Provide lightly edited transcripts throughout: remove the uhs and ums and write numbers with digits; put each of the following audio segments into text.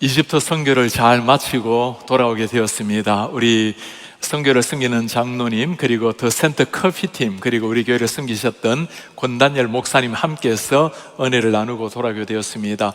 이집트 선교를 잘 마치고 돌아오게 되었습니다. 우리 선교를 섬기는 장로님, 그리고 더 센터 커피팀, 그리고 우리 교회를 섬기셨던 권단열 목사님 함께해서 은혜를 나누고 돌아오게 되었습니다.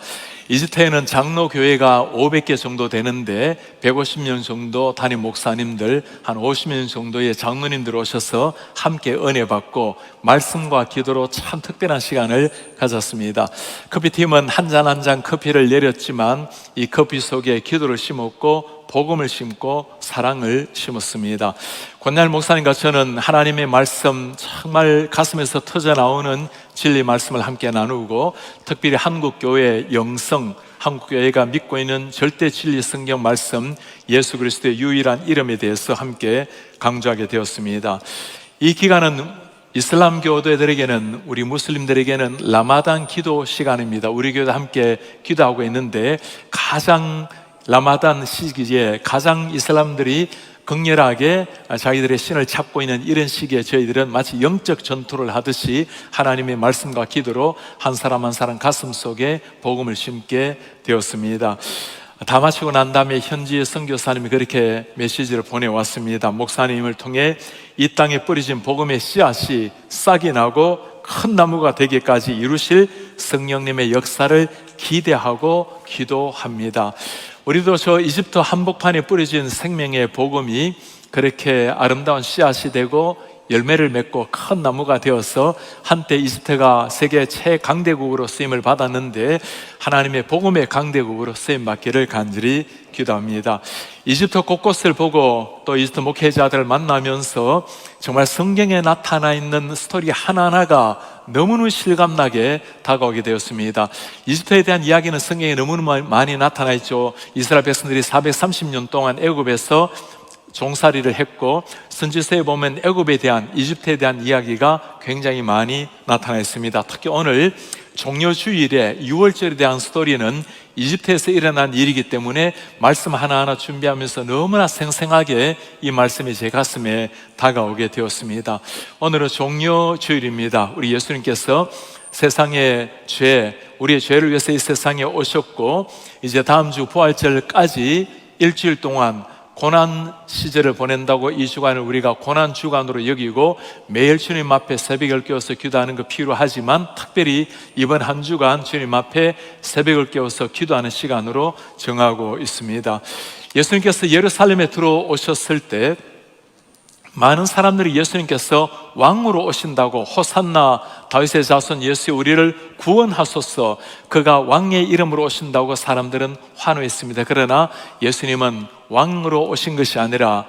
이집트에는 장로교회가 500개 정도 되는데 150년 정도 담임 목사님들, 한 50년 정도의 장로님들 오셔서 함께 은혜 받고 말씀과 기도로 참 특별한 시간을 가졌습니다. 커피팀은 한 잔 한 잔 커피를 내렸지만 이 커피 속에 기도를 심었고 복음을 심고 사랑을 심었습니다. 권날 목사님과 저는 하나님의 말씀, 정말 가슴에서 터져 나오는 진리 말씀을 함께 나누고, 특별히 한국교회 영성, 한국교회가 믿고 있는 절대 진리 성경 말씀, 예수 그리스도의 유일한 이름에 대해서 함께 강조하게 되었습니다. 이 기간은 이슬람 교도들에게는, 우리 무슬림들에게는 라마단 기도 시간입니다. 우리 교회도 함께 기도하고 있는데, 라마단 시기에 가장 이슬람들이 극렬하게 자기들의 신을 찾고 있는 이런 시기에 저희들은 마치 영적 전투를 하듯이 하나님의 말씀과 기도로 한 사람 한 사람 가슴 속에 복음을 심게 되었습니다. 다 마치고 난 다음에 현지의 선교사님이 그렇게 메시지를 보내왔습니다. 목사님을 통해 이 땅에 뿌려진 복음의 씨앗이 싹이 나고 큰 나무가 되기까지 이루실 성령님의 역사를 기대하고 기도합니다. 우리도 저 이집트 한복판에 뿌려진 생명의 복음이 그렇게 아름다운 씨앗이 되고 열매를 맺고 큰 나무가 되어서 한때 이집트가 세계 최강대국으로 쓰임을 받았는데 하나님의 복음의 강대국으로 쓰임받기를 간절히 기도합니다. 이집트 곳곳을 보고 또 이집트 목회자들을 만나면서 정말 성경에 나타나 있는 스토리 하나하나가 너무너무 실감나게 다가오게 되었습니다. 이집트에 대한 이야기는 성경에 너무너무 많이 나타나 있죠. 이스라엘 백성들이 430년 동안 애굽에서 종살이를 했고, 선지서에 보면 애굽에 대한, 이집트에 대한 이야기가 굉장히 많이 나타나 있습니다. 특히 오늘 종려주일에 6월절에 대한 스토리는 이집트에서 일어난 일이기 때문에 말씀 하나하나 준비하면서 너무나 생생하게 이 말씀이 제 가슴에 다가오게 되었습니다. 오늘은 종려주일입니다. 우리 예수님께서 세상의 우리의 죄를 위해서 이 세상에 오셨고, 이제 다음 주 부활절까지 일주일 동안 고난 시절을 보낸다고 이 주간을 우리가 고난 주간으로 여기고 매일 주님 앞에 새벽을 깨워서 기도하는 거 필요하지만, 특별히 이번 한 주간 주님 앞에 새벽을 깨워서 기도하는 시간으로 정하고 있습니다. 예수님께서 예루살렘에 들어오셨을 때 많은 사람들이 예수님께서 왕으로 오신다고, 호산나 다윗의 자손 예수 우리를 구원하소서, 그가 왕의 이름으로 오신다고 사람들은 환호했습니다. 그러나 예수님은 왕으로 오신 것이 아니라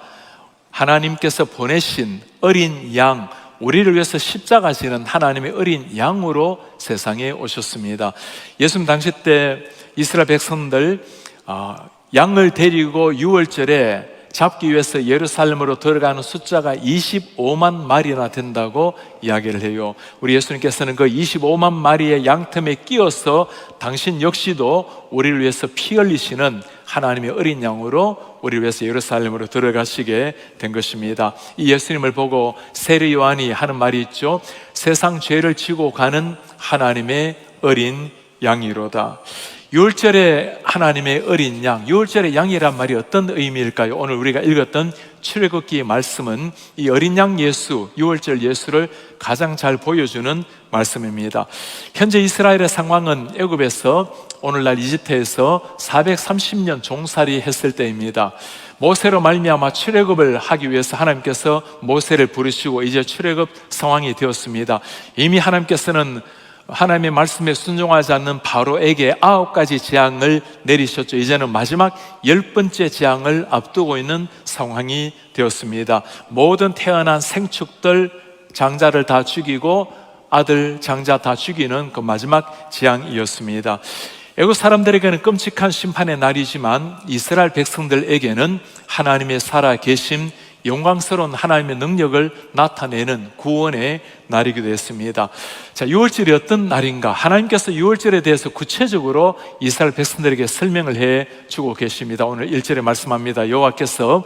하나님께서 보내신 어린 양, 우리를 위해서 십자가 지는 하나님의 어린 양으로 세상에 오셨습니다. 예수님 당시 때 이스라엘 백성들 양을 데리고 6월절에 잡기 위해서 예루살렘으로 들어가는 숫자가 25만 마리나 된다고 이야기를 해요. 우리 예수님께서는 그 25만 마리의 양 틈에 끼어서 당신 역시도 우리를 위해서 피 흘리시는 하나님의 어린 양으로 우리를 위해서 예루살렘으로 들어가시게 된 것입니다. 이 예수님을 보고 세례 요한이 하는 말이 있죠. 세상 죄를 지고 가는 하나님의 어린 양이로다. 6월절에 하나님의 어린 양, 6월절의 양이란 말이 어떤 의미일까요? 오늘 우리가 읽었던 출애굽기의 말씀은 이 어린 양 예수, 6월절 예수를 가장 잘 보여주는 말씀입니다. 현재 이스라엘의 상황은 애굽에서, 오늘날 이집트에서 430년 종살이 했을 때입니다. 모세로 말미암아 출애굽을 하기 위해서 하나님께서 모세를 부르시고 이제 출애굽 상황이 되었습니다. 이미 하나님께서는 하나님의 말씀에 순종하지 않는 바로에게 9가지 재앙을 내리셨죠. 이제는 마지막 10번째 재앙을 앞두고 있는 상황이 되었습니다. 모든 태어난 생축들, 장자를 다 죽이고 아들, 장자 다 죽이는 그 마지막 재앙이었습니다. 애국 사람들에게는 끔찍한 심판의 날이지만 이스라엘 백성들에게는 하나님의 살아계심, 영광스러운 하나님의 능력을 나타내는 구원의 날이기도 했습니다. 자, 6월절이 어떤 날인가? 하나님께서 6월절에 대해서 구체적으로 이스라엘 백성들에게 설명을 해 주고 계십니다. 오늘 1절에 말씀합니다. 여호와께서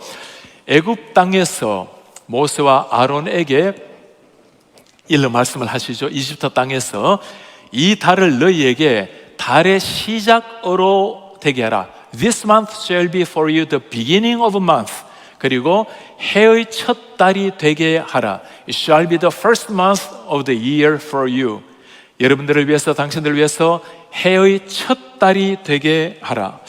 애굽 땅에서 모세와 아론에게 일러 말씀을 하시죠. 이집트 땅에서 이 달을 너희에게 달의 시작으로 되게 하라. This month shall be for you the beginning of a month. 그리고 해의 첫 달이 되게 하라. It shall be the first month of the year for you. 여러분들을 위해서, 당신들을 위해서 해의 첫 달이 되게 하라.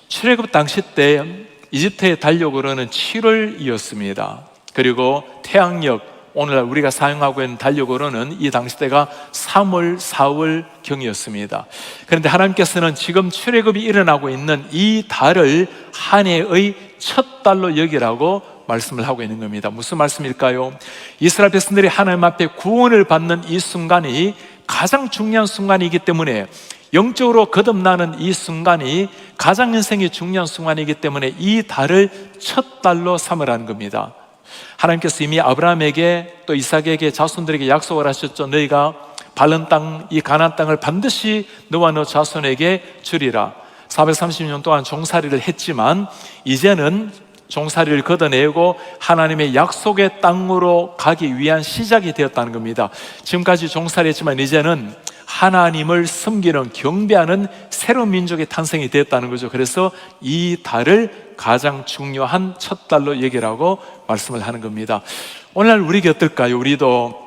출애굽 당시 때 이집트의 달력으로는 7월이었습니다. 그리고 태양력, 오늘날 우리가 사용하고 있는 달력으로는 이 당시 때가 3월, 4월 경이었습니다. 그런데 하나님께서는 지금 출애굽이 일어나고 있는 이 달을 한 해의 첫 달로 여기라고 말씀을 하고 있는 겁니다. 무슨 말씀일까요? 이스라엘 백성들이 하나님 앞에 구원을 받는 이 순간이 가장 중요한 순간이기 때문에, 영적으로 거듭나는 이 순간이 가장 인생이 중요한 순간이기 때문에 이 달을 첫 달로 삼으라는 겁니다. 하나님께서 이미 아브라함에게 또 이삭에게 자손들에게 약속을 하셨죠. 너희가 바른 땅, 이 가나안 땅을 반드시 너와 너 자손에게 주리라. 430년 동안 종살이를 했지만 이제는 종살이를 걷어내고 하나님의 약속의 땅으로 가기 위한 시작이 되었다는 겁니다. 지금까지 종살이했지만 이제는 하나님을 섬기는, 경배하는 새로운 민족의 탄생이 되었다는 거죠. 그래서 이 달을 가장 중요한 첫 달로 여기라고 말씀을 하는 겁니다. 오늘날 우리에게 어떨까요? 우리도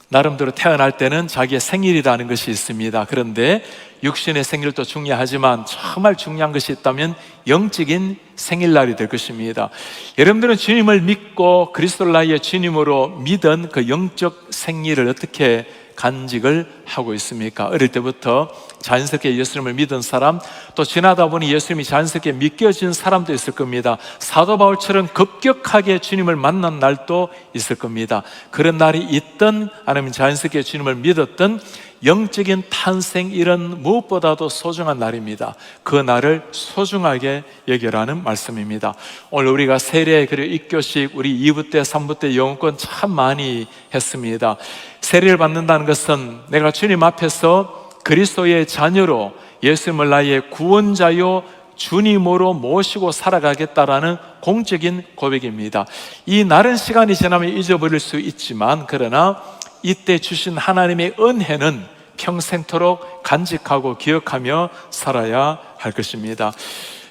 나름대로 태어날 때는 자기의 생일이라는 것이 있습니다. 그런데 육신의 생일도 중요하지만 정말 중요한 것이 있다면 영적인 생일날이 될 것입니다. 여러분들은 주님을 믿고 그리스도를 나의 주님으로 믿은 그 영적 생일을 어떻게 간직을 하고 있습니까? 어릴 때부터 자연스럽게 예수님을 믿은 사람, 또 지나다 보니 예수님이 자연스럽게 믿겨진 사람도 있을 겁니다. 사도 바울처럼 급격하게 주님을 만난 날도 있을 겁니다. 그런 날이 있든 아니면 자연스럽게 주님을 믿었던 영적인 탄생일은 무엇보다도 소중한 날입니다. 그 날을 소중하게 여기라는 말씀입니다. 오늘 우리가 세례 그리고 입교식, 우리 2부 때 3부 때 영혼권 참 많이 했습니다. 세례를 받는다는 것은 내가 주님 앞에서 그리스도의 자녀로 예수님을 나의 구원자요 주님으로 모시고 살아가겠다라는 공적인 고백입니다. 이 날은 시간이 지나면 잊어버릴 수 있지만, 그러나 이때 주신 하나님의 은혜는 평생토록 간직하고 기억하며 살아야 할 것입니다.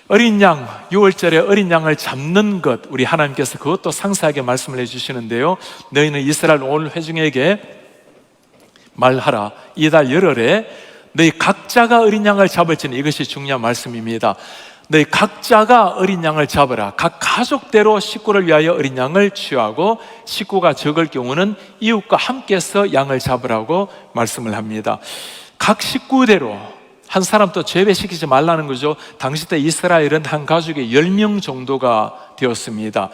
어린 양, 6월절에 어린 양을 잡는 것, 우리 하나님께서 그것도 상세하게 말씀을 해주시는데요. 너희는 이스라엘 온 회중에게 말하라. 이달 열흘에 너희 각자가 어린 양을 잡을지니, 이것이 중요한 말씀입니다. 너희 각자가 어린 양을 잡으라. 각 가족대로 식구를 위하여 어린 양을 취하고, 식구가 적을 경우는 이웃과 함께서 양을 잡으라고 말씀을 합니다. 각 식구대로, 한 사람도 제외시키지 말라는 거죠. 당시 때 이스라엘은 한 가족에 10명 정도가 되었습니다.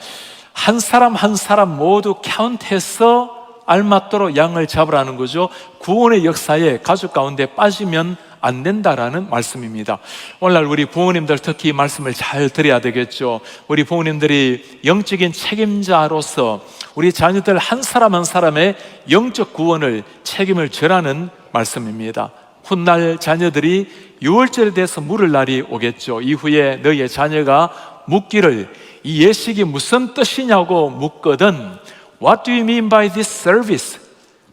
한 사람 한 사람 모두 카운트해서 알맞도록 양을 잡으라는 거죠. 구원의 역사에 가족 가운데 빠지면 안 된다라는 말씀입니다. 오늘날 우리 부모님들 특히 이 말씀을 잘 드려야 되겠죠. 우리 부모님들이 영적인 책임자로서 우리 자녀들 한 사람 한 사람의 영적 구원을 책임을 져라는 말씀입니다. 훗날 자녀들이 6월절에 대해서 물을 날이 오겠죠. 이후에 너희의 자녀가 묻기를 이 예식이 무슨 뜻이냐고 묻거든 What do you mean by this service?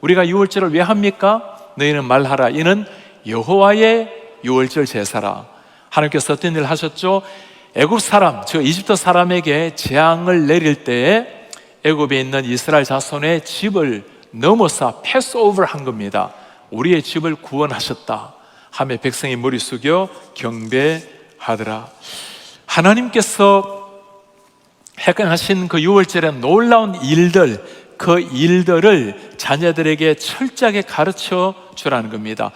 우리가 6월절을 왜 합니까? 너희는 말하라. 이는 여호와의 6월절 제사라. 하나님께서 어떤 일을 하셨죠? 애굽 사람, 즉 이집트 사람에게 재앙을 내릴 때에 애굽에 있는 이스라엘 자손의 집을 넘어서 패스오버를 한 겁니다. 우리의 집을 구원하셨다 하며 백성이 머리 숙여 경배하더라. 하나님께서 행하신 그 6월절의 놀라운 일들, 그 일들을 자녀들에게 철저하게 가르쳐 주라는 겁니다.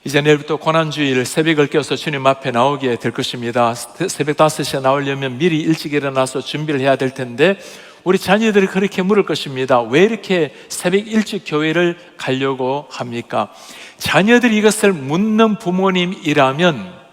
이제 내일부터 고난주일 새벽을 깨워서 주님 앞에 나오게 될 것입니다. 새벽 5시에 나오려면 미리 일찍 일어나서 준비를 해야 될 텐데, 우리 자녀들이 그렇게 물을 것입니다. 왜 이렇게 새벽 일찍 교회를 가려고 합니까? 자녀들이 이것을 묻는 부모님이라면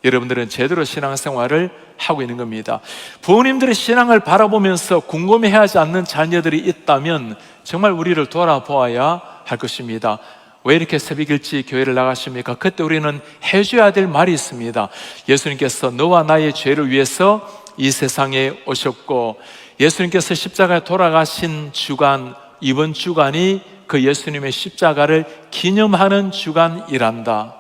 여러분들은 제대로 신앙생활을 하고 있는 겁니다. 부모님들의 신앙을 바라보면서 궁금해하지 않는 자녀들이 있다면 정말 우리를 돌아보아야 할 것입니다. 왜 이렇게 새벽 일찍 교회를 나가십니까? 그때 우리는 해줘야 될 말이 있습니다. 예수님께서 너와 나의 죄를 위해서 이 세상에 오셨고, 예수님께서 십자가에 돌아가신 주간, 이번 주간이 그 예수님의 십자가를 기념하는 주간이란다.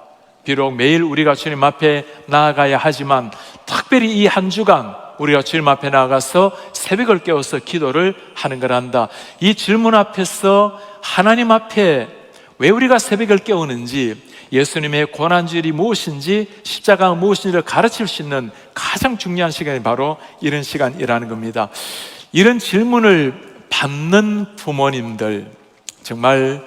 비록 매일 우리가 주님 앞에 나아가야 하지만 특별히 이 한 주간 우리가 주님 앞에 나가서 새벽을 깨워서 기도를 하는 거란다. 이 질문 앞에서 하나님 앞에 왜 우리가 새벽을 깨우는지, 예수님의 고난주일이 무엇인지, 십자가가 무엇인지를 가르칠 수 있는 가장 중요한 시간이 바로 이런 시간이라는 겁니다. 이런 질문을 받는 부모님들, 정말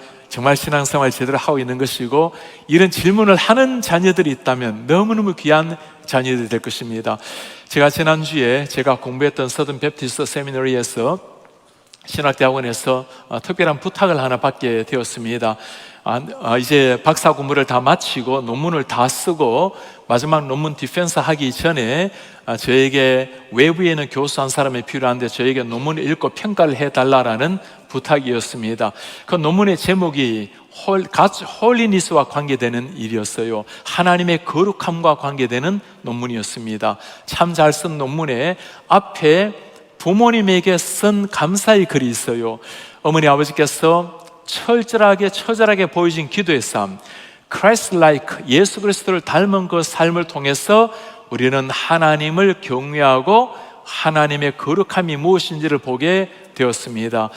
신앙생활 제대로 하고 있는 것이고, 이런 질문을 하는 자녀들이 있다면 너무너무 귀한 자녀들이 될 것입니다. 제가 지난주에 제가 공부했던 서든 베프티스트 세미너리에서 신학대학원에서 특별한 부탁을 하나 받게 되었습니다. 이제 박사 공부를 다 마치고 논문을 다 쓰고 마지막 논문 디펜스 하기 전에 저에게 외부에는 교수 한 사람이 필요한데 저에게 논문을 읽고 평가를 해달라는 부탁이었습니다. 그 논문의 제목이 홀리니스와 관계되는 일이었어요. 하나님의 거룩함과 관계되는 논문이었습니다. 참 잘 쓴 논문에 앞에 부모님에게 쓴 감사의 글이 있어요. 어머니 아버지께서 처절하게 보여진 기도의 삶, Christ-like, 예수 그리스도를 닮은 그 삶을 통해서 우리는 하나님을 경외하고 하나님의 거룩함이 무엇인지를 보게 되었습니다.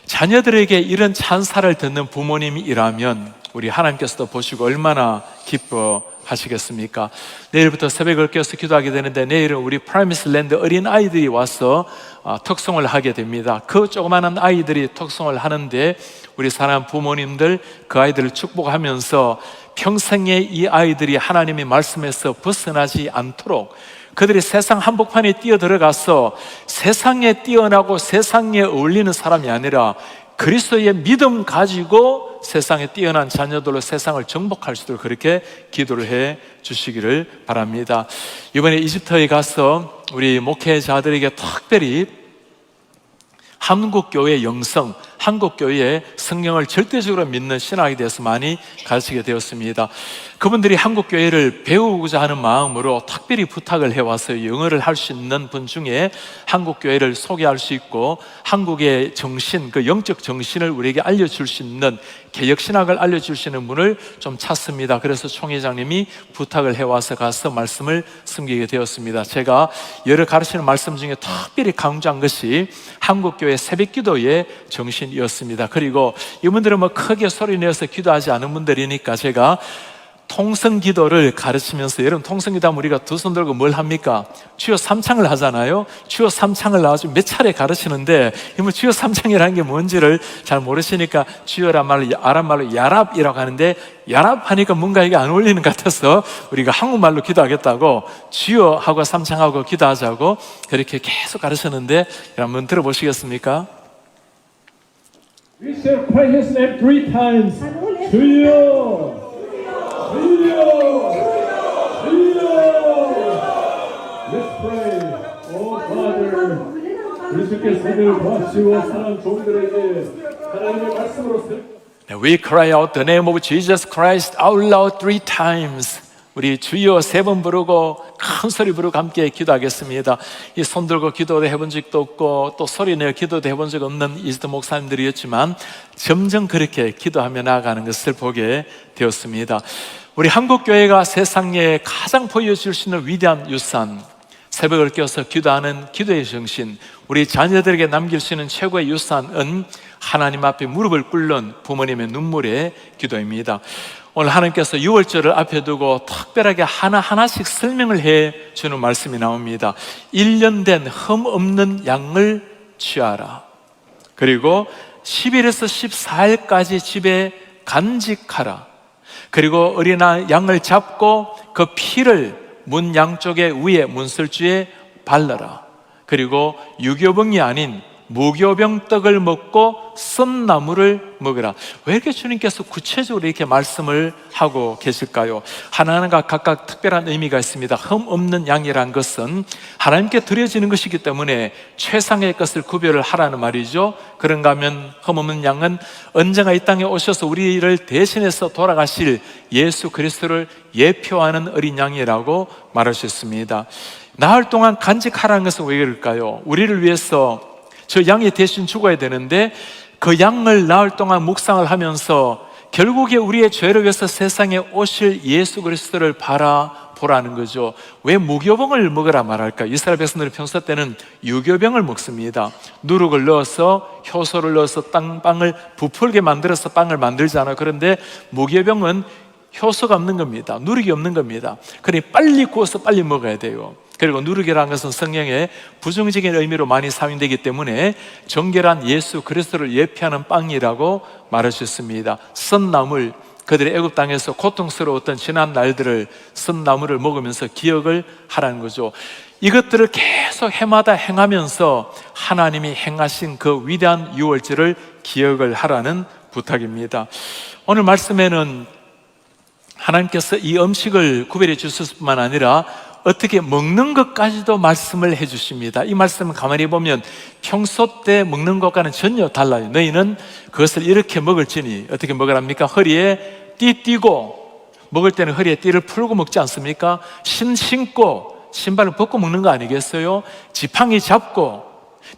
자녀들에게 이런 찬사를 듣는 부모님이라면 우리 하나님께서도 보시고 얼마나 기뻐하시겠습니까? 내일부터 새벽을 깨어서 기도하게 되는데, 내일은 우리 프라미스 랜드 어린 아이들이 와서 특송을 하게 됩니다. 그 조그마한 아이들이 특송을 하는데 우리 사랑하는 부모님들 그 아이들을 축복하면서 평생에 이 아이들이 하나님의 말씀에서 벗어나지 않도록, 그들이 세상 한복판에 뛰어들어가서 세상에 뛰어나고 세상에 어울리는 사람이 아니라 그리스도의 믿음 가지고 세상에 뛰어난 자녀들로 세상을 정복할 수 있도록 그렇게 기도를 해 주시기를 바랍니다. 이번에 이집트에 가서 우리 목회자들에게 특별히 한국교회 영성, 한국교회의 성경을 절대적으로 믿는 신학에 대해서 많이 가르치게 되었습니다. 그분들이 한국교회를 배우고자 하는 마음으로 특별히 부탁을 해왔어요. 영어를 할 수 있는 분 중에 한국교회를 소개할 수 있고 한국의 정신, 그 영적 정신을 우리에게 알려줄 수 있는, 개혁신학을 알려줄 수 있는 분을 좀 찾습니다. 그래서 총회장님이 부탁을 해와서 가서 말씀을 섬기게 되었습니다. 제가 여러 가르치는 말씀 중에 특별히 강조한 것이 한국교회 새벽기도의 정신이었습니다. 그리고 이분들은 크게 소리내어서 기도하지 않은 분들이니까 제가 통성기도를 가르치면서, 여러분 통성기도하면 우리가 두 손 들고 뭘 합니까? 주여 삼창을 하잖아요. 주여 삼창을 나와서 몇 차례 가르치는데 주여 삼창이라는 게 뭔지를 잘 모르시니까 주여란 말로, 아랍말로 야랍이라고 하는데, 야랍 하니까 뭔가 이게 안 어울리는 것 같아서 우리가 한국말로 기도하겠다고 주여 하고 삼창하고 기도하자고 그렇게 계속 가르쳤는데, 한번 들어보시겠습니까? We shall cry his name 3 times. 주여! Let's pray. Oh Father, 그리스도께서 우리를 도와주시고 사랑 종들에게 하나님의 말씀으로 We cry out the name of Jesus Christ out loud 3 times. 우리 주여 3번 부르고 큰 소리 부르고 함께 기도하겠습니다. 이 손 들고 기도도 해본 적도 없고 또 소리 내어 기도도 해본 적 없는 이스트 목사님들이었지만 점점 그렇게 기도하며 나아가는 것을 보게 되었습니다. 우리 한국교회가 세상에 가장 보여줄 수 있는 위대한 유산, 새벽을 깨어서 기도하는 기도의 정신, 우리 자녀들에게 남길 수 있는 최고의 유산은 하나님 앞에 무릎을 꿇는 부모님의 눈물의 기도입니다. 오늘 하나님께서 6월절을 앞에 두고 특별하게 하나하나씩 설명을 해 주는 말씀이 나옵니다. 1년 된 흠 없는 양을 취하라. 그리고 10일에서 14일까지 집에 간직하라. 그리고 어린 양을 잡고 그 피를 문 양쪽에 위에 문설주에 발라라. 그리고 유교병이 아닌 무교병 떡을 먹고 썬 나물을 먹으라. 왜 이렇게 주님께서 구체적으로 이렇게 말씀을 하고 계실까요? 하나하나가 각각 특별한 의미가 있습니다. 흠 없는 양이란 것은 하나님께 드려지는 것이기 때문에 최상의 것을 구별을 하라는 말이죠. 그런가 하면 흠 없는 양은 언젠가 이 땅에 오셔서 우리를 대신해서 돌아가실 예수 그리스도를 예표하는 어린 양이라고 말할 수 있습니다. 나흘 동안 간직하라는 것은 왜 그럴까요? 우리를 위해서 저 양이 대신 죽어야 되는데 그 양을 나흘 동안 묵상을 하면서 결국에 우리의 죄를 위해서 세상에 오실 예수 그리스도를 보라는 거죠. 왜 무교병을 먹으라 말할까? 이스라엘 백성들이 평소 때는 유교병을 먹습니다. 누룩을 넣어서, 효소를 넣어서 빵을 부풀게 만들어서 빵을 만들잖아요. 그런데 무교병은 효소가 없는 겁니다. 누룩이 없는 겁니다. 그러니 빨리 구워서 빨리 먹어야 돼요. 그리고 누룩이라는 것은 성경에 부정적인 의미로 많이 사용되기 때문에 정결한 예수 그리스도를 예표하는 빵이라고 말하셨습니다. 썬나물, 그들의 애굽 땅에서 고통스러웠던 지난 날들을, 썬나물을 먹으면서 기억을 하라는 거죠. 이것들을 계속 해마다 행하면서 하나님이 행하신 그 위대한 유월절을 기억을 하라는 부탁입니다. 오늘 말씀에는 하나님께서 이 음식을 구별해 주셨을 뿐만 아니라 어떻게 먹는 것까지도 말씀을 해 주십니다. 이 말씀을 가만히 보면 평소 때 먹는 것과는 전혀 달라요. 너희는 그것을 이렇게 먹을지니, 어떻게 먹으랍니까? 허리에 띠 띠고, 먹을 때는 허리에 띠를 풀고 먹지 않습니까? 신고 신발을 벗고 먹는 거 아니겠어요? 지팡이 잡고,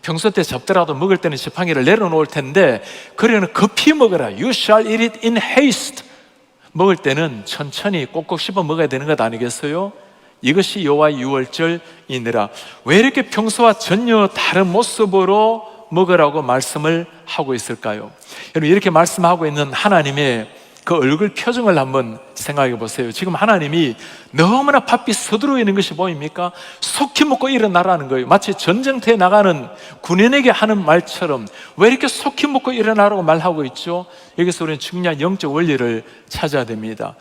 평소 때 잡더라도 먹을 때는 지팡이를 내려놓을 텐데, 그러면 급히 먹어라. You shall eat it in haste. 먹을 때는 천천히 꼭꼭 씹어 먹어야 되는 것 아니겠어요? 이것이 여호와의 유월절이니라. 왜 이렇게 평소와 전혀 다른 모습으로 먹으라고 말씀을 하고 있을까요? 여러분, 이렇게 말씀하고 있는 하나님의 그 얼굴 표정을 한번 생각해 보세요. 지금 하나님이 너무나 바삐 서두르고 있는 것이 보입니까? 속히 먹고 일어나라는 거예요. 마치 전쟁터에 나가는 군인에게 하는 말처럼 왜 이렇게 속히 먹고 일어나라고 말하고 있죠? 여기서 우리는 중요한 영적 원리를 찾아야 됩니다.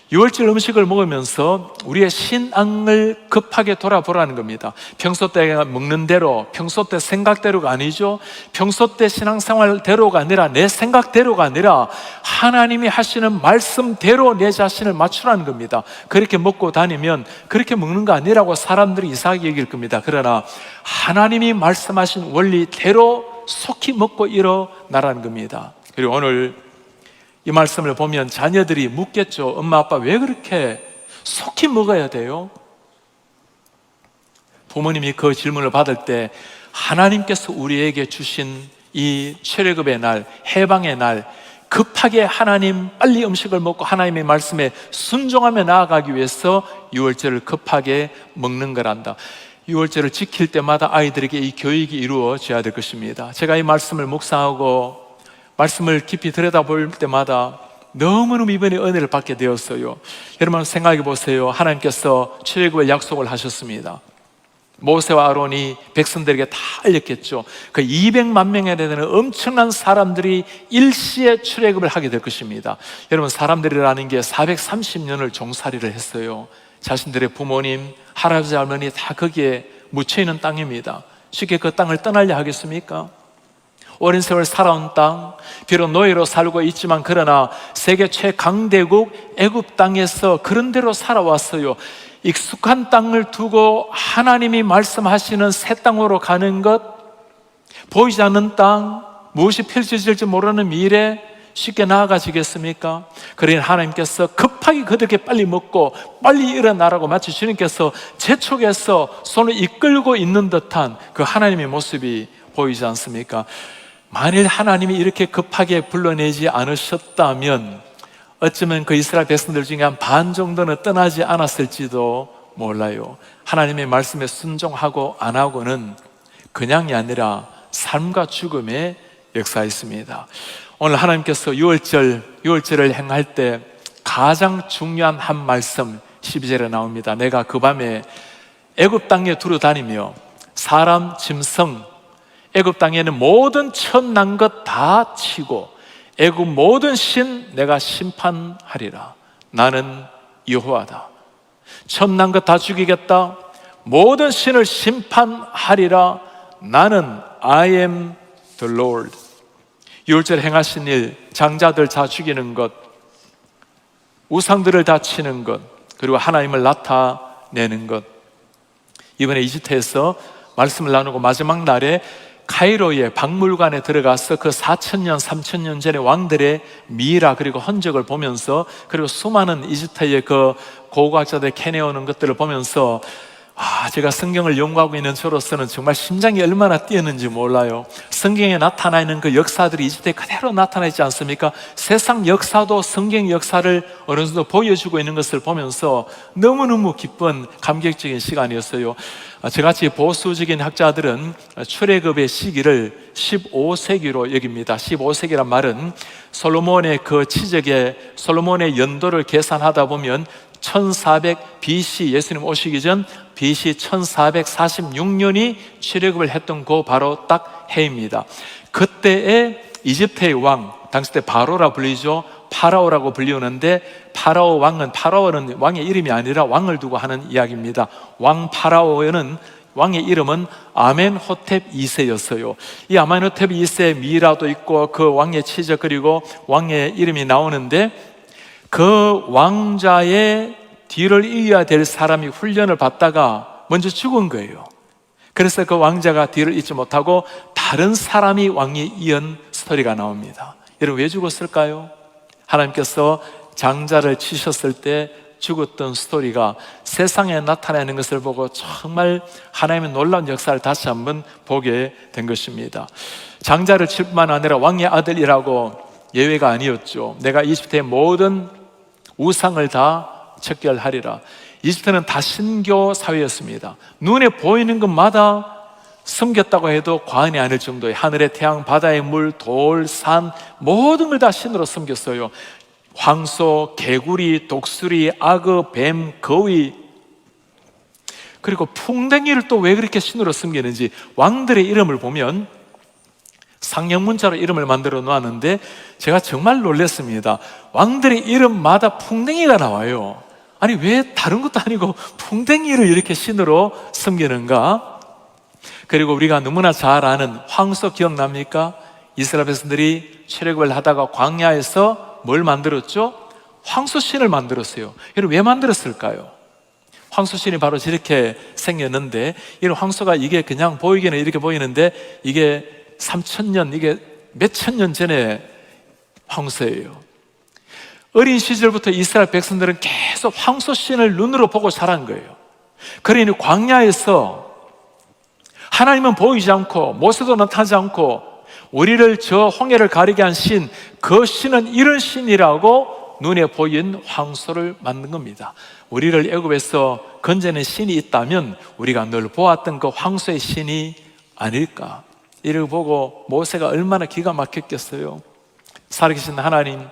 유월절 음식을 먹으면서 우리의 신앙을 급하게 돌아보라는 겁니다. 평소 때 먹는 대로, 평소 때 생각대로가 아니죠. 평소 때 신앙생활대로가 아니라, 내 생각대로가 아니라 하나님이 하시는 말씀대로 내 자신을 맞추라는 겁니다. 그렇게 먹고 다니면 그렇게 먹는 거 아니라고 사람들이 이상하게 여길 겁니다. 그러나 하나님이 말씀하신 원리대로 속히 먹고 일어나라는 겁니다. 그리고 오늘 이 말씀을 보면 자녀들이 묻겠죠. 엄마 아빠 왜 그렇게 속히 먹어야 돼요? 부모님이 그 질문을 받을 때 하나님께서 우리에게 주신 이 최례급의 날, 해방의 날, 급하게 하나님 빨리 음식을 먹고 하나님의 말씀에 순종하며 나아가기 위해서 유월절을 급하게 먹는 거란다. 유월절을 지킬 때마다 아이들에게 이 교육이 이루어져야 될 것입니다. 제가 이 말씀을 묵상하고 말씀을 깊이 들여다볼 때마다 너무너무 이번에 은혜를 받게 되었어요. 여러분 생각해 보세요. 하나님께서 출애굽의 약속을 하셨습니다. 모세와 아론이 백성들에게 다 알렸겠죠. 그 200만 명에 되는 엄청난 사람들이 일시에 출애굽을 하게 될 것입니다. 여러분 사람들이라는 게 430년을 종살이를 했어요. 자신들의 부모님, 할아버지, 할머니 다 거기에 묻혀있는 땅입니다. 쉽게 그 땅을 떠나려 하겠습니까? 오랜 세월 살아온 땅, 비록 노예로 살고 있지만 그러나 세계 최강대국 애굽 땅에서 그런 대로 살아왔어요. 익숙한 땅을 두고 하나님이 말씀하시는 새 땅으로 가는 것, 보이지 않는 땅, 무엇이 펼쳐질지 모르는 미래, 쉽게 나아가시겠습니까? 그러니 하나님께서 급하게 그들에게 빨리 먹고 빨리 일어나라고 마치 주님께서 재촉해서 손을 이끌고 있는 듯한 그 하나님의 모습이 보이지 않습니까? 만일 하나님이 이렇게 급하게 불러내지 않으셨다면 어쩌면 그 이스라엘 백성들 중에 한 반 정도는 떠나지 않았을지도 몰라요. 하나님의 말씀에 순종하고 안 하고는 그냥이 아니라 삶과 죽음의 역사였습니다. 오늘 하나님께서 유월절을 행할 때 가장 중요한 한 말씀 12절에 나옵니다. 내가 그 밤에 애굽 땅에 두루 다니며 사람, 짐승, 애굽 땅에는 모든 첫 난 것 다 치고 애굽 모든 신 내가 심판하리라. 나는 여호와다. 첫 난 것 다 죽이겠다. 모든 신을 심판하리라. 나는 I am the Lord. 유월절 행하신 일, 장자들 다 죽이는 것, 우상들을 다 치는 것, 그리고 하나님을 나타내는 것. 이번에 이집트에서 말씀을 나누고 마지막 날에 카이로의 박물관에 들어가서 그 4,000년, 3,000년 전의 왕들의 미라 그리고 흔적을 보면서, 그리고 수많은 이집트의 그 고고학자들 캐내오는 것들을 보면서 제가 성경을 연구하고 있는 저로서는 정말 심장이 얼마나 뛰었는지 몰라요. 성경에 나타나 있는 그 역사들이 이집트에 그대로 나타나 있지 않습니까? 세상 역사도 성경 역사를 어느 정도 보여주고 있는 것을 보면서 너무너무 기쁜 감격적인 시간이었어요. 저같이 보수적인 학자들은 출애굽의 시기를 15세기로 여깁니다. 15세기란 말은 솔로몬의 그 치적에 솔로몬의 연도를 계산하다 보면 1400 BC, 예수님 오시기 전 BC 1446년이 출애굽을 했던 그 바로 딱 해입니다. 그때의 이집트의 왕, 당시 때 바로라 불리죠. 파라오라고 불리우는데 파라오는 왕의 이름이 아니라 왕을 두고 하는 이야기입니다. 왕 파라오는 왕의 이름은 아멘호텝 2세였어요. 이 아멘호텝 2세 미라도 있고 그 왕의 치적 그리고 왕의 이름이 나오는데 그 왕자의 뒤를 이어야 될 사람이 훈련을 받다가 먼저 죽은 거예요. 그래서 그 왕자가 뒤를 잇지 못하고 다른 사람이 왕이 이은 스토리가 나옵니다. 여러분, 왜 죽었을까요? 하나님께서 장자를 치셨을 때 죽었던 스토리가 세상에 나타나는 것을 보고 정말 하나님의 놀라운 역사를 다시 한번 보게 된 것입니다. 장자를 칠 뿐만 아니라 왕의 아들이라고 예외가 아니었죠. 내가 이집트의 모든 우상을 다 척결하리라. 이집트는 다 신교 사회였습니다. 눈에 보이는 것마다 섬겼다고 해도 과언이 아닐 정도의 하늘의 태양, 바다의 물, 돌, 산 모든 걸 다 신으로 섬겼어요. 황소, 개구리, 독수리, 악어, 뱀, 거위 그리고 풍뎅이를 또 왜 그렇게 신으로 섬기는지 왕들의 이름을 보면 상형문자로 이름을 만들어 놓았는데 제가 정말 놀랐습니다. 왕들의 이름마다 풍뎅이가 나와요. 아니 왜 다른 것도 아니고 풍뎅이를 이렇게 신으로 섬기는가? 그리고 우리가 너무나 잘 아는 황소 기억납니까? 이스라엘 백성들이 출애굽을 하다가 광야에서 뭘 만들었죠? 황소신을 만들었어요. 여러분 왜 만들었을까요? 황소신이 바로 저렇게 생겼는데 이 황소가 이게 그냥 보이기는 이렇게 보이는데 이게 3000년, 이게 몇천 년 전에 황소예요. 어린 시절부터 이스라엘 백성들은 계속 황소신을 눈으로 보고 자란 거예요. 그러니 광야에서 하나님은 보이지 않고 모세도 나타나지 않고 우리를 저 홍해를 가리게 한 신, 그 신은 이런 신이라고 눈에 보인 황소를 만든 겁니다. 우리를 애굽에서 건져낸 신이 있다면 우리가 늘 보았던 그 황소의 신이 아닐까. 이를 보고 모세가 얼마나 기가 막혔겠어요. 살아계신 하나님,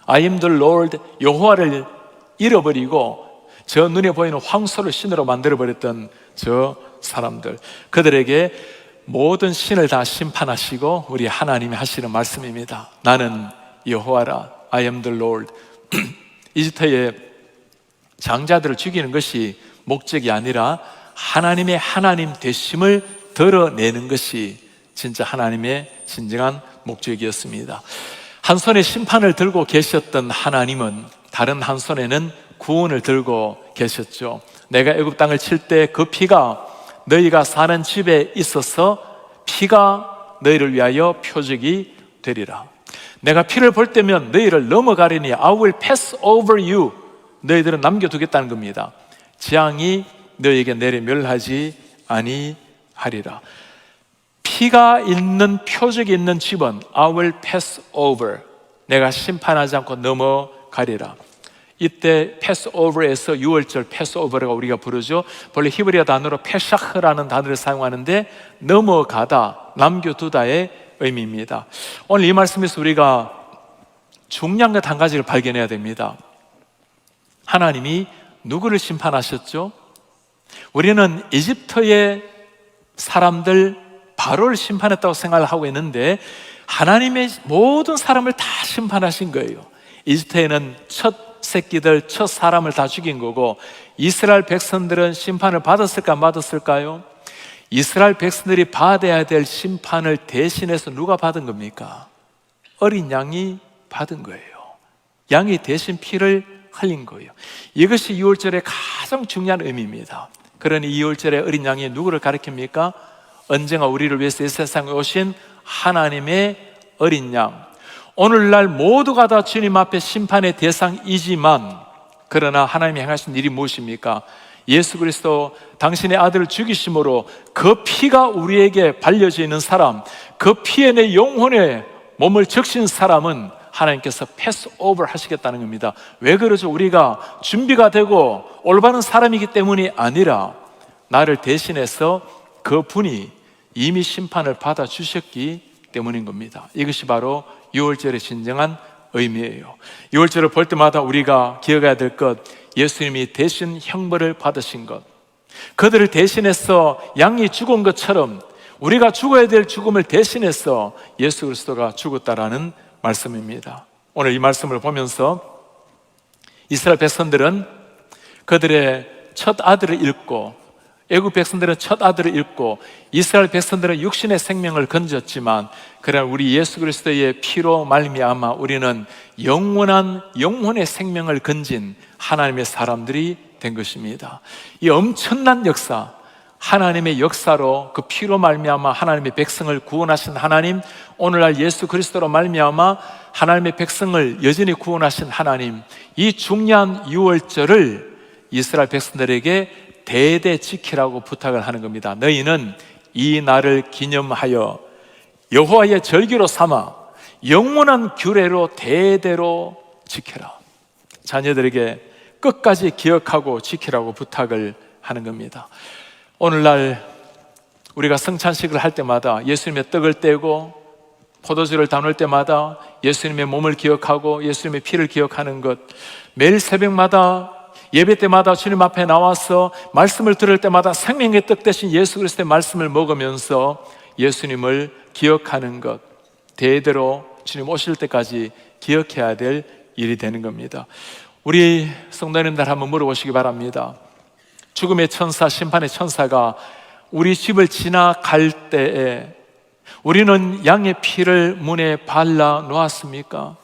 I am the Lord, 여호와를 잃어버리고 저 눈에 보이는 황소를 신으로 만들어버렸던 저 사람들, 그들에게 모든 신을 다 심판하시고 우리 하나님이 하시는 말씀입니다. 나는 여호와라, I am the Lord. 이집트의 장자들을 죽이는 것이 목적이 아니라 하나님의 하나님 되심을 드러내는 것이 진짜 하나님의 진정한 목적이었습니다. 한 손에 심판을 들고 계셨던 하나님은 다른 한 손에는 구원을 들고 계셨죠. 내가 애굽 땅을 칠 때 그 피가 너희가 사는 집에 있어서 피가 너희를 위하여 표적이 되리라. 내가 피를 볼 때면 너희를 넘어가리니 I will pass over you. 너희들은 남겨두겠다는 겁니다. 재앙이 너희에게 내려 멸하지 아니하리라. 피가 있는 표적이 있는 집은 I will pass over. 내가 심판하지 않고 넘어가리라. 이때 패스오버에서 6월절 패스오버라고 우리가 부르죠. 본래 히브리어 단어로 페샤흐라는 단어를 사용하는데 넘어가다, 남겨두다의 의미입니다. 오늘 이 말씀에서 우리가 중요한 것 한 가지를 발견해야 됩니다. 하나님이 누구를 심판하셨죠? 우리는 이집트의 사람들 바로를 심판했다고 생각을 하고 있는데 하나님의 모든 사람을 다 심판하신 거예요. 이집트에는 첫 새끼들, 첫 사람을 다 죽인 거고 이스라엘 백성들은 심판을 받았을까 안 받았을까요? 이스라엘 백성들이 받아야 될 심판을 대신해서 누가 받은 겁니까? 어린 양이 받은 거예요. 양이 대신 피를 흘린 거예요. 이것이 2월절의 가장 중요한 의미입니다. 그러니 2월절의 어린 양이 누구를 가리킵니까? 언젠가 우리를 위해서 이 세상에 오신 하나님의 어린 양. 오늘날 모두가 다 주님 앞에 심판의 대상이지만 그러나 하나님이 행하신 일이 무엇입니까? 예수 그리스도 당신의 아들을 죽이심으로 그 피가 우리에게 발려져 있는 사람, 그 피에 내 영혼의 몸을 적신 사람은 하나님께서 패스오버 하시겠다는 겁니다. 왜 그러죠? 우리가 준비가 되고 올바른 사람이기 때문이 아니라 나를 대신해서 그 분이 이미 심판을 받아 주셨기 때문인 겁니다. 이것이 바로 유월절의 진정한 의미예요. 유월절을 볼 때마다 우리가 기억해야 될 것, 예수님이 대신 형벌을 받으신 것, 그들을 대신해서 양이 죽은 것처럼 우리가 죽어야 될 죽음을 대신해서 예수 그리스도가 죽었다라는 말씀입니다. 오늘 이 말씀을 보면서 이스라엘 백성들은 그들의 첫 아들을 잃고, 애국 백성들은 첫 아들을 잃고, 이스라엘 백성들은 육신의 생명을 건졌지만, 그러나 우리 예수 그리스도의 피로 말미암아 우리는 영원의 생명을 건진 하나님의 사람들이 된 것입니다. 이 엄청난 역사, 하나님의 역사로 그 피로 말미암아 하나님의 백성을 구원하신 하나님, 오늘날 예수 그리스도로 말미암아 하나님의 백성을 여전히 구원하신 하나님, 이 중요한 유월절을 이스라엘 백성들에게 대대 지키라고 부탁을 하는 겁니다. 너희는 이 날을 기념하여 여호와의 절기로 삼아 영원한 규례로 대대로 지켜라. 자녀들에게 끝까지 기억하고 지키라고 부탁을 하는 겁니다. 오늘날 우리가 성찬식을 할 때마다 예수님의 떡을 떼고 포도주를 나눌 때마다 예수님의 몸을 기억하고 예수님의 피를 기억하는 것, 매일 새벽마다 예배 때마다 주님 앞에 나와서 말씀을 들을 때마다 생명의 떡 대신 예수 그리스도의 말씀을 먹으면서 예수님을 기억하는 것, 대대로 주님 오실 때까지 기억해야 될 일이 되는 겁니다. 우리 성도님들 한번 물어보시기 바랍니다. 죽음의 천사, 심판의 천사가 우리 집을 지나갈 때에 우리는 양의 피를 문에 발라 놓았습니까?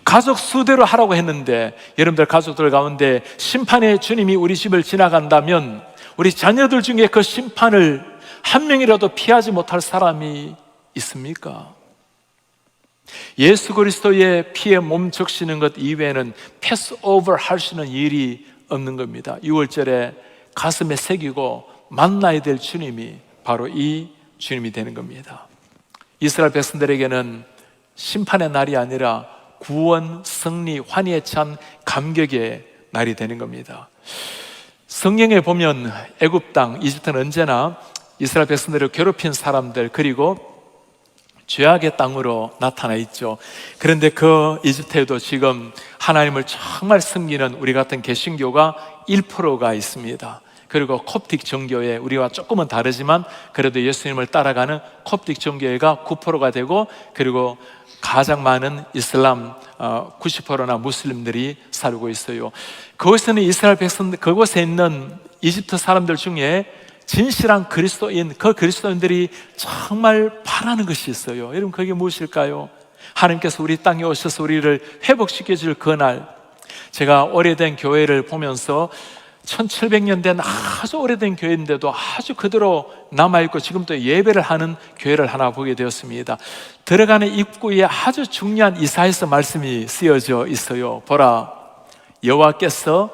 가족 수대로 하라고 했는데, 여러분들 가족들 가운데 심판의 주님이 우리 집을 지나간다면 우리 자녀들 중에 그 심판을 한 명이라도 피하지 못할 사람이 있습니까? 예수 그리스도의 피에 몸 적시는 것 이외에는 패스오버 할 수 있는 일이 없는 겁니다. 6월절에 가슴에 새기고 만나야 될 주님이 바로 이 주님이 되는 겁니다. 이스라엘 백성들에게는 심판의 날이 아니라 구원, 승리, 환희에 찬 감격의 날이 되는 겁니다. 성경에 보면 애굽 땅, 이집트는 언제나 이스라엘 백성들을 괴롭힌 사람들, 그리고 죄악의 땅으로 나타나 있죠. 그런데 그 이집트에도 지금 하나님을 정말 섬기는 우리 같은 개신교가 1%가 있습니다. 그리고 콥틱 종교에 우리와 조금은 다르지만 그래도 예수님을 따라가는 콥틱 종교회가 9%가 되고, 그리고 가장 많은 이슬람 90%나 무슬림들이 살고 있어요. 그곳에는 이스라엘 백성들, 그곳에 있는 이집트 사람들 중에 진실한 그리스도인, 그 그리스도인들이 정말 바라는 것이 있어요. 여러분, 그게 무엇일까요? 하나님께서 우리 땅에 오셔서 우리를 회복시켜 줄 그날, 제가 오래된 교회를 보면서 1700년 된 아주 오래된 교회인데도 아주 그대로 남아있고 지금도 예배를 하는 교회를 하나 보게 되었습니다. 들어가는 입구에 아주 중요한 이사야서 말씀이 쓰여져 있어요. 보라, 여호와께서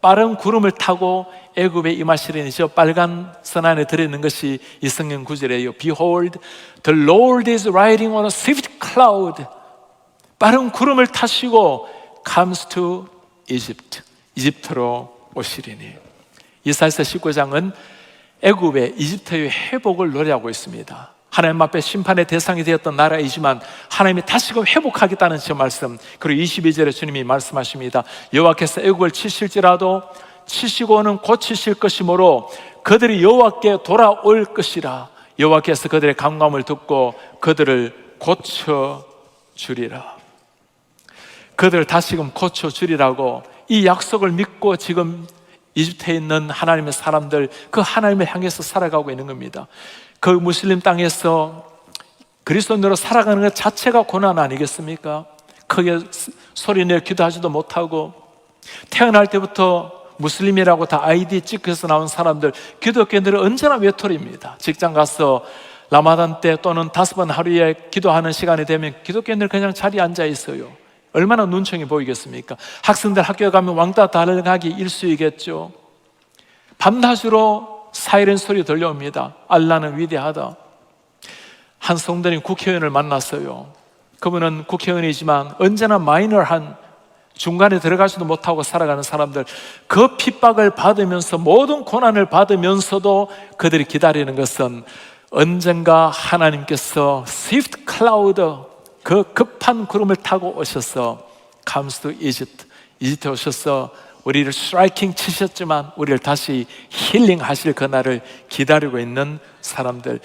빠른 구름을 타고 애굽에 임하시려니, 저 빨간 선 안에 들어있는 것이 이 성경 구절이에요. Behold, the Lord is riding on a swift cloud. 빠른 구름을 타시고 comes to Egypt. 이집트로 오시리니. 이사야서 19장은 애굽의 이집트의 회복을 노래하고 있습니다. 하나님 앞에 심판의 대상이 되었던 나라이지만 하나님이 다시금 회복하겠다는 저 말씀. 그리고 22절에 주님이 말씀하십니다. 여호와께서 애굽을 치실지라도 치시고는 고치실 것이므로 그들이 여호와께 돌아올 것이라. 여호와께서 그들의 간구함을 듣고 그들을 고쳐주리라. 그들을 다시금 고쳐주리라고, 이 약속을 믿고 지금 이집트에 있는 하나님의 사람들, 그 하나님을 향해서 살아가고 있는 겁니다. 그 무슬림 땅에서 그리스도인으로 살아가는 것 자체가 고난 아니겠습니까? 크게 소리내어 기도하지도 못하고, 태어날 때부터 무슬림이라고 다 아이디 찍혀서 나온 사람들, 기독교인들은 언제나 외톨이입니다. 직장 가서 라마단 때 또는 5번 하루에 기도하는 시간이 되면 기독교인들 그냥 자리에 앉아 있어요. 얼마나 눈총이 보이겠습니까? 학생들 학교에 가면 왕따 달려가기 일쑤이겠죠. 밤낮으로 사이렌 소리 들려옵니다. 알라는 위대하다. 한 성도님 국회의원을 만났어요. 그분은 국회의원이지만 언제나 마이너한, 중간에 들어가지도 못하고 살아가는 사람들, 그 핍박을 받으면서 모든 고난을 받으면서도 그들이 기다리는 것은 언젠가 하나님께서 스위프트 클라우드, 그 급한 구름을 타고 오셔서 comes to Egypt, 이집트에 오셔서 우리를 스트라이킹 치셨지만 우리를 다시 힐링하실 그날을 기다리고 있는 사람들.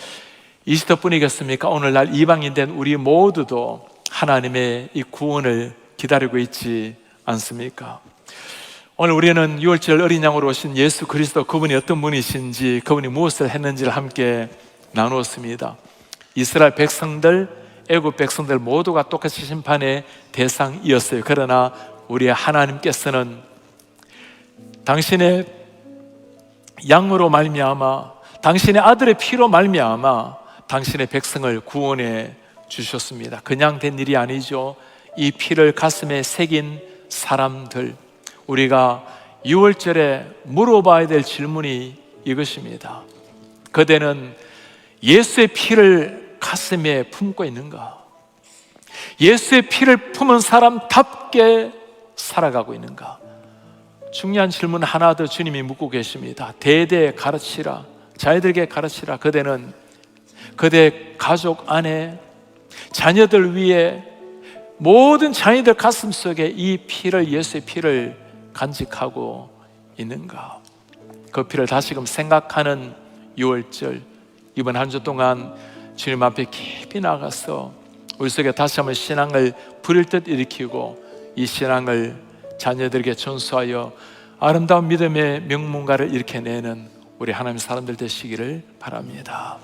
이집트뿐이겠습니까? 오늘날 이방인 된 우리 모두도 하나님의 이 구원을 기다리고 있지 않습니까? 오늘 우리는 6월절 어린 양으로 오신 예수 그리스도, 그분이 어떤 분이신지, 그분이 무엇을 했는지를 함께 나누었습니다. 이스라엘 백성들, 애굽 백성들 모두가 똑같이 심판의 대상이었어요. 그러나 우리 하나님께서는 당신의 양으로 말미암아, 당신의 아들의 피로 말미암아 당신의 백성을 구원해 주셨습니다. 그냥 된 일이 아니죠. 이 피를 가슴에 새긴 사람들, 우리가 6월절에 물어봐야 될 질문이 이것입니다. 그대는 예수의 피를 가슴에 품고 있는가? 예수의 피를 품은 사람답게 살아가고 있는가? 중요한 질문 하나 더 주님이 묻고 계십니다. 대대 가르치라, 자녀들에게 가르치라. 그대는 그대 가족 안에, 자녀들 위에, 모든 자녀들 가슴 속에 이 피를, 예수의 피를 간직하고 있는가? 그 피를 다시금 생각하는 6월절, 이번 한 주 동안 주님 앞에 깊이 나가서 우리 속에 다시 한번 신앙을 불일 듯 일으키고 이 신앙을 자녀들에게 전수하여 아름다운 믿음의 명문가를 일으켜내는 우리 하나님 사람들 되시기를 바랍니다.